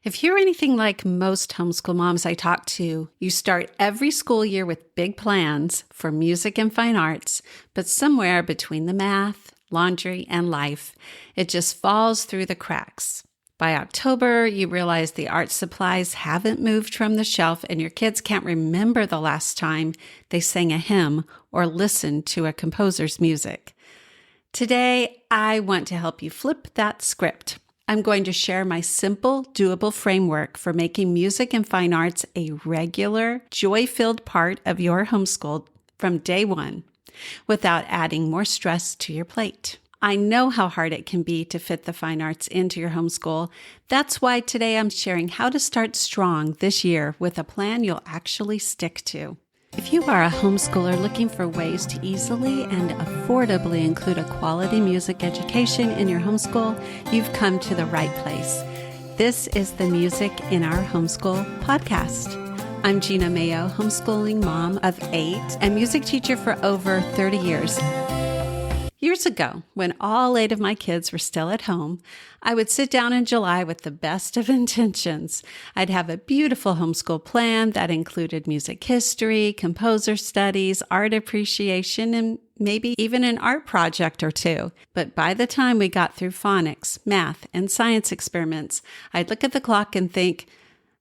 If you're anything like most homeschool moms I talk to, you start every school year with big plans for music and fine arts, but somewhere between the math, laundry, and life, it just falls through the cracks. By October, you realize the art supplies haven't moved from the shelf and your kids can't remember the last time they sang a hymn or listened to a composer's music. Today, I want to help you flip that script. I'm going to share my simple, doable framework for making music and fine arts a regular, joy-filled part of your homeschool from day one, without adding more stress to your plate. I know how hard it can be to fit the fine arts into your homeschool. That's why today I'm sharing how to start strong this year with a plan you'll actually stick to. If you are a homeschooler looking for ways to easily and affordably include a quality music education in your homeschool, you've come to the right place. This is the Music in Our Homeschool podcast. I'm Gena Mayo, homeschooling mom of 8 and music teacher for over 30 years. Years ago, when all 8 of my kids were still at home, I would sit down in July with the best of intentions. I'd have a beautiful homeschool plan that included music history, composer studies, art appreciation, and maybe even an art project or two. But by the time we got through phonics, math, and science experiments, I'd look at the clock and think,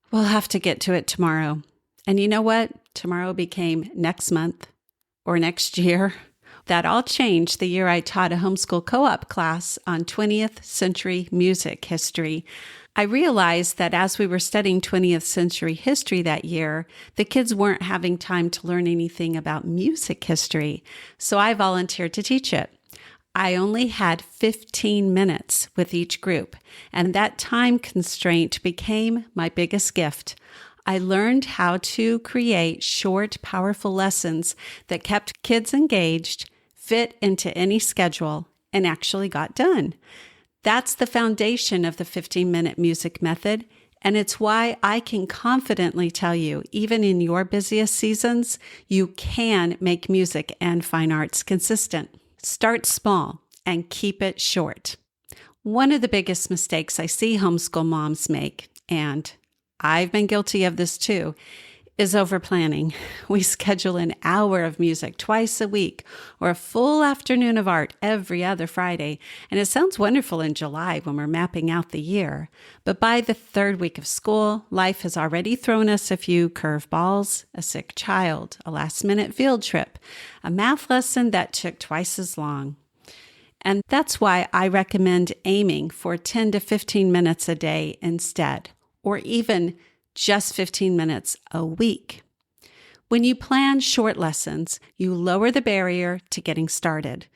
we'll have to get to it tomorrow. And you know what? Tomorrow became next month or next year. That all changed the year I taught a homeschool co-op class on 20th century music history. I realized that as we were studying 20th century history that year, the kids weren't having time to learn anything about music history, so I volunteered to teach it. I only had 15 minutes with each group, and that time constraint became my biggest gift. I learned how to create short, powerful lessons that kept kids engaged, fit into any schedule, and actually got done. That's the foundation of the 15-minute music method, and it's why I can confidently tell you, even in your busiest seasons, you can make music and fine arts consistent. Start small and keep it short. One of the biggest mistakes I see homeschool moms make, and I've been guilty of this too, is over-planning. We schedule an hour of music twice a week or a full afternoon of art every other Friday. And it sounds wonderful in July when we're mapping out the year. But by the third week of school, life has already thrown us a few curveballs, a sick child, a last-minute field trip, a math lesson that took twice as long. And that's why I recommend aiming for 10 to 15 minutes a day instead, or even just 15 minutes a week. When you plan short lessons, you lower the barrier to getting started.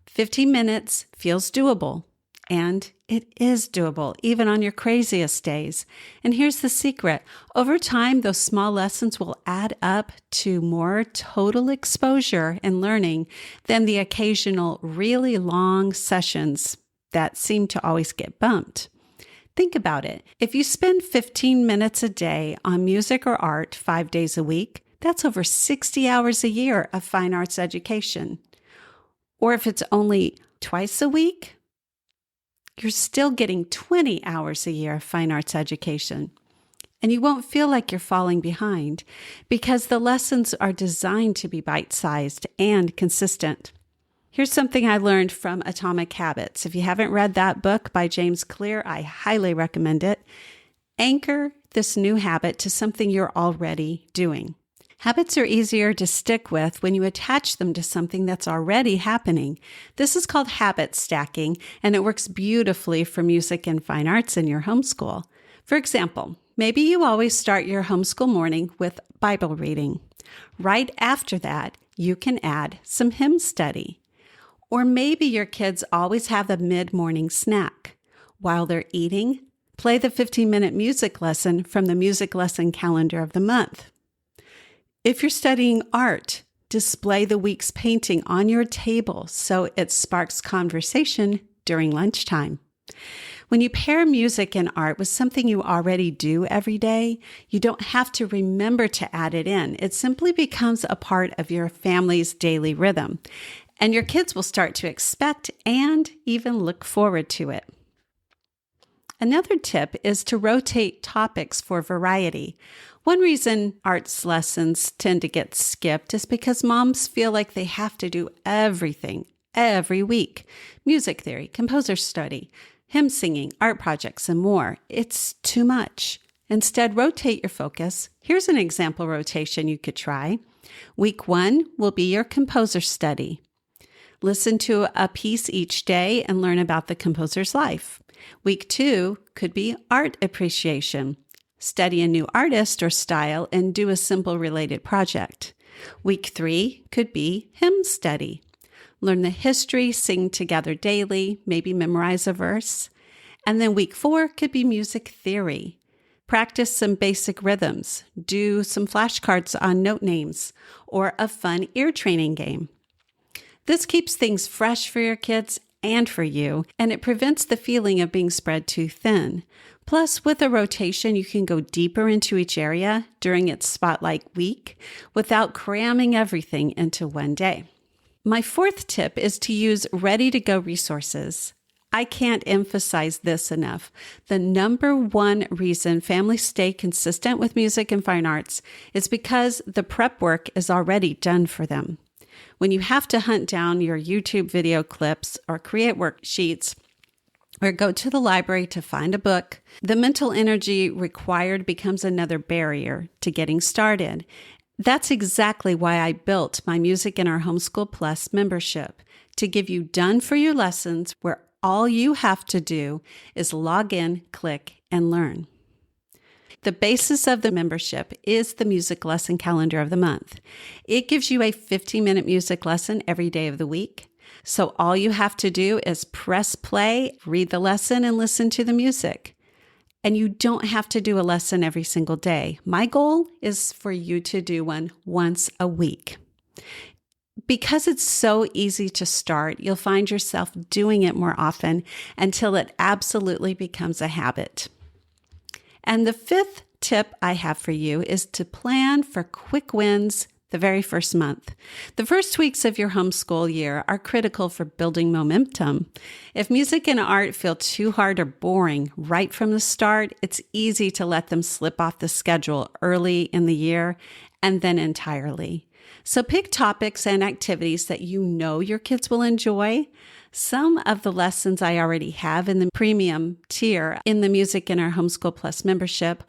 15 minutes feels doable, and it is doable even on your craziest days. And here's the secret. Over time, those small lessons will add up to more total exposure and learning than the occasional really long sessions that seem to always get bumped. Think about it. If you spend 15 minutes a day on music or art 5 days a week, that's over 60 hours a year of fine arts education. Or if it's only twice a week, you're still getting 20 hours a year of fine arts education. And you won't feel like you're falling behind because the lessons are designed to be bite-sized and consistent. Here's something I learned from Atomic Habits. If you haven't read that book by James Clear, I highly recommend it. Anchor this new habit to something you're already doing. Habits are easier to stick with when you attach them to something that's already happening. This is called habit stacking, and it works beautifully for music and fine arts in your homeschool. For example, maybe you always start your homeschool morning with Bible reading. Right after that, you can add some hymn study. Or maybe your kids always have a mid-morning snack. While they're eating, play the 15-minute music lesson from the music lesson calendar of the month. If you're studying art, display the week's painting on your table so it sparks conversation during lunchtime. When you pair music and art with something you already do every day, you don't have to remember to add it in. It simply becomes a part of your family's daily rhythm. And your kids will start to expect and even look forward to it. Another tip is to rotate topics for variety. One reason arts lessons tend to get skipped is because moms feel like they have to do everything every week. Music theory, composer study, hymn singing, art projects, and more. It's too much. Instead, rotate your focus. Here's an example rotation you could try. Week 1 will be your composer study. Listen to a piece each day and learn about the composer's life. Week 2 could be art appreciation. Study a new artist or style and do a simple related project. Week 3 could be hymn study. Learn the history, sing together daily, maybe memorize a verse. And then week 4 could be music theory. Practice some basic rhythms, do some flashcards on note names, or a fun ear training game. This keeps things fresh for your kids and for you, and it prevents the feeling of being spread too thin. Plus, with a rotation, you can go deeper into each area during its spotlight week without cramming everything into one day. My 4th tip is to use ready-to-go resources. I can't emphasize this enough. The number one reason families stay consistent with music and fine arts is because the prep work is already done for them. When you have to hunt down your YouTube video clips or create worksheets or go to the library to find a book, the mental energy required becomes another barrier to getting started. That's exactly why I built my Music in Our Homeschool Plus membership, to give you done-for-you lessons where all you have to do is log in, click, and learn. The basis of the membership is the music lesson calendar of the month. It gives you a 15-minute music lesson every day of the week. So all you have to do is press play, read the lesson, and listen to the music. And you don't have to do a lesson every single day. My goal is for you to do one once a week. Because it's so easy to start, you'll find yourself doing it more often until it absolutely becomes a habit. And the 5th tip I have for you is to plan for quick wins the very first month. The first weeks of your homeschool year are critical for building momentum. If music and art feel too hard or boring right from the start, it's easy to let them slip off the schedule early in the year and then entirely. So pick topics and activities that you know your kids will enjoy. Some of the lessons I already have in the premium tier in the Music in Our Homeschool Plus membership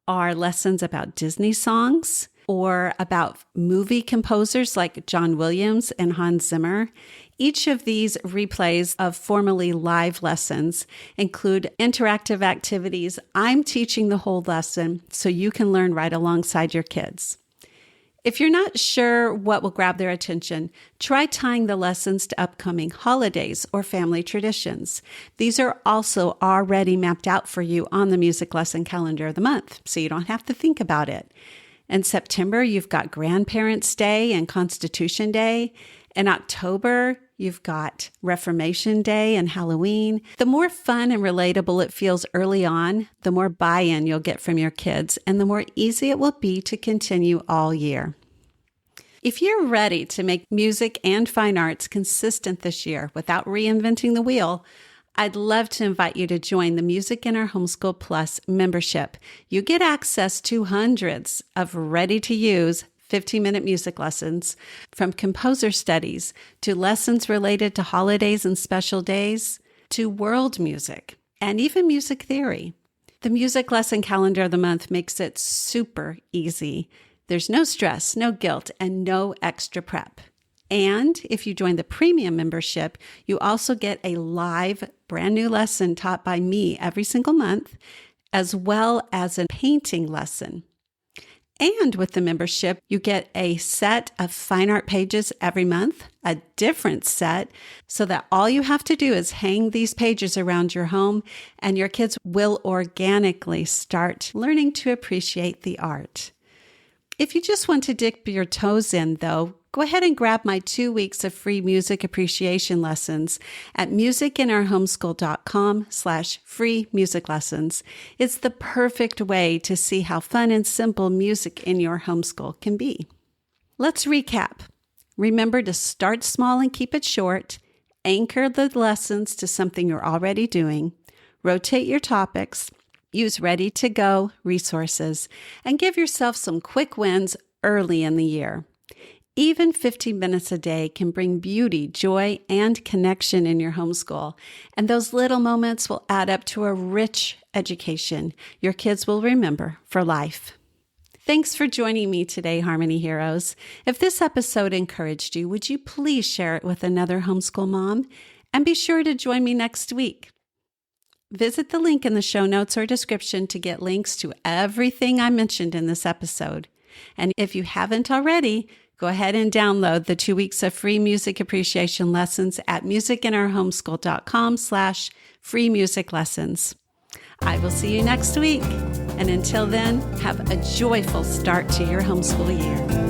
are lessons about Disney songs or about movie composers like John Williams and Hans Zimmer. Each of these replays of formerly live lessons include interactive activities. I'm teaching the whole lesson so you can learn right alongside your kids. If you're not sure what will grab their attention, try tying the lessons to upcoming holidays or family traditions. These are also already mapped out for you on the music lesson calendar of the month, so you don't have to think about it. In September, you've got Grandparents' Day and Constitution Day. In October, you've got Reformation Day and Halloween. The more fun and relatable it feels early on, the more buy-in you'll get from your kids, and the more easy it will be to continue all year. If you're ready to make music and fine arts consistent this year without reinventing the wheel, I'd love to invite you to join the Music in Our Homeschool Plus membership. You get access to hundreds of ready-to-use 15-minute music lessons, from composer studies to lessons related to holidays and special days, to world music, and even music theory. The music lesson calendar of the month makes it super easy. There's no stress, no guilt, and no extra prep. And if you join the premium membership, you also get a live brand new lesson taught by me every single month, as well as a painting lesson. And with the membership, you get a set of fine art pages every month, a different set, so that all you have to do is hang these pages around your home, and your kids will organically start learning to appreciate the art. If you just want to dip your toes in, though, go ahead and grab my 2 weeks of free music appreciation lessons at musicinourhomeschool.com/free music lessons. It's the perfect way to see how fun and simple music in your homeschool can be. Let's recap. Remember to start small and keep it short. Anchor the lessons to something you're already doing. rotate your topics, use ready-to-go resources, and give yourself some quick wins early in the year. Even 15 minutes a day can bring beauty, joy, and connection in your homeschool. And those little moments will add up to a rich education your kids will remember for life. Thanks for joining me today, Harmony Heroes. If this episode encouraged you, would you please share it with another homeschool mom? And be sure to join me next week. Visit the link in the show notes or description to get links to everything I mentioned in this episode. And if you haven't already, go ahead and download the 2 weeks of free music appreciation lessons at musicinourhomeschool.com/free music lessons. I will see you next week. And until then, have a joyful start to your homeschool year.